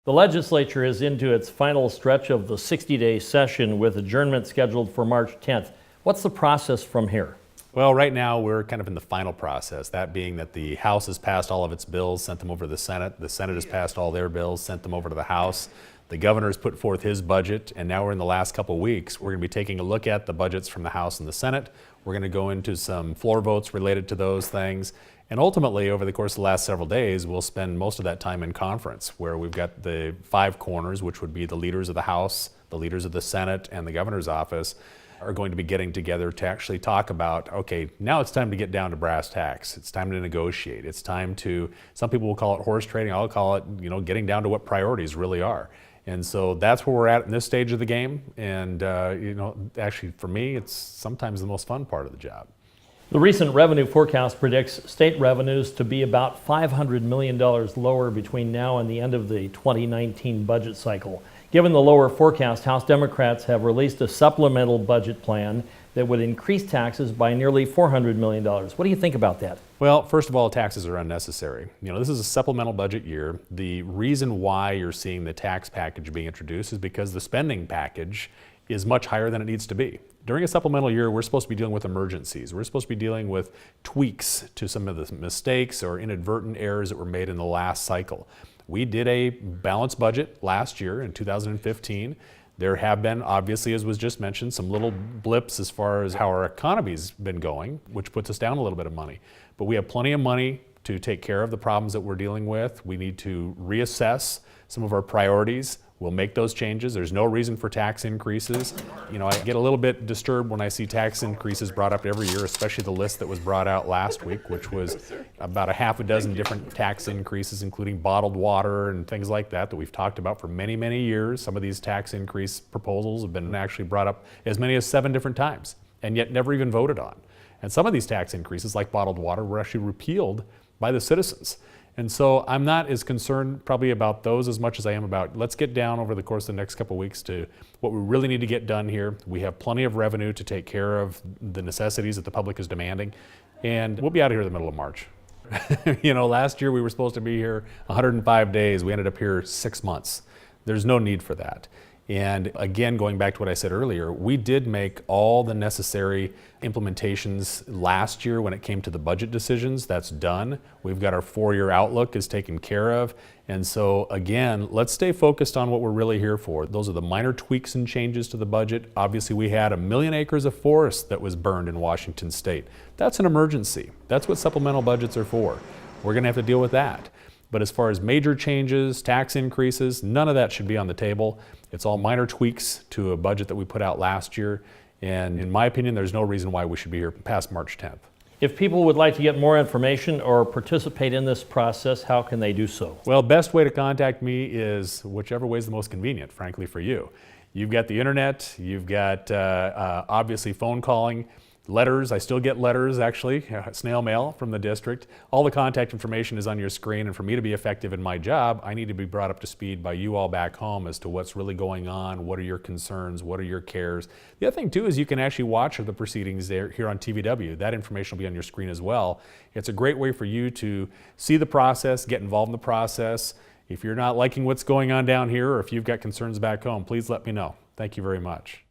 The legislature is into its final stretch of the 60-day session with adjournment scheduled for March 10th. What's the process from here? Well, right now we're kind of in the final process, that being that the House has passed all of its bills, sent them over to the Senate has passed all their bills, sent them over to the House. The governor's put forth his budget, and now we're in the last couple of weeks. We're going to be taking a look at the budgets from the House and the Senate. We're going to go into some floor votes related to those things. And ultimately, over the course of the last several days, we'll spend most of that time in conference, where we've got the five corners, which would be the leaders of the House, the leaders of the Senate, and the governor's office, are going to be getting together to actually talk about, okay, now it's time to get down to brass tacks. It's time to negotiate. It's time to, some people will call it horse trading. I'll call it, getting down to what priorities really are. And so that's where we're at in this stage of the game. And, actually for me, it's sometimes the most fun part of the job. The recent revenue forecast predicts state revenues to be about $500 million lower between now and the end of the 2019 budget cycle. Given the lower forecast, House Democrats have released a supplemental budget plan that would increase taxes by nearly $400 million. What do you think about that? Well, first of all, taxes are unnecessary. This is a supplemental budget year. The reason why you're seeing the tax package being introduced is because the spending package is much higher than it needs to be. During a supplemental year, we're supposed to be dealing with emergencies. We're supposed to be dealing with tweaks to some of the mistakes or inadvertent errors that were made in the last cycle. We did a balanced budget last year in 2015. There have been, obviously, as was just mentioned, some little blips as far as how our economy's been going, which puts us down a little bit of money. But we have plenty of money to take care of the problems that we're dealing with. We need to reassess some of our priorities. We'll make those changes. There's no reason for tax increases. I get a little bit disturbed when I see tax increases brought up every year, especially the list that was brought out last week, which was about a half a dozen different tax increases, including bottled water and things like that we've talked about for many, many years. Some of these tax increase proposals have been actually brought up as many as 7 different times, and yet never even voted on. And some of these tax increases, like bottled water, were actually repealed by the citizens. And so I'm not as concerned probably about those as much as I am about, let's get down over the course of the next couple of weeks to what we really need to get done here. We have plenty of revenue to take care of the necessities that the public is demanding, and we'll be out of here in the middle of March. Last year we were supposed to be here 105 days. We ended up here 6 months. There's no need for that. And again, going back to what I said earlier, we did make all the necessary implementations last year when it came to the budget decisions. That's done. We've got our 4-year outlook is taken care of. And so again, let's stay focused on what we're really here for. Those are the minor tweaks and changes to the budget. Obviously, we had 1 million acres of forest that was burned in Washington state. That's an emergency. That's what supplemental budgets are for. We're going to have to deal with that. But as far as major changes, tax increases, none of that should be on the table. It's all minor tweaks to a budget that we put out last year. And in my opinion, there's no reason why we should be here past March 10th. If people would like to get more information or participate in this process, how can they do so? Well, best way to contact me is whichever way is the most convenient, frankly, for you. You've got the internet, you've got obviously phone calling, letters. I still get letters, actually, snail mail from the district. All the contact information is on your screen, and for me to be effective in my job, I need to be brought up to speed by you all back home as to what's really going on, what are your concerns, what are your cares. The other thing, too, is you can actually watch the proceedings there here on TVW. That information will be on your screen as well. It's a great way for you to see the process, get involved in the process. If you're not liking what's going on down here, or if you've got concerns back home, please let me know. Thank you very much.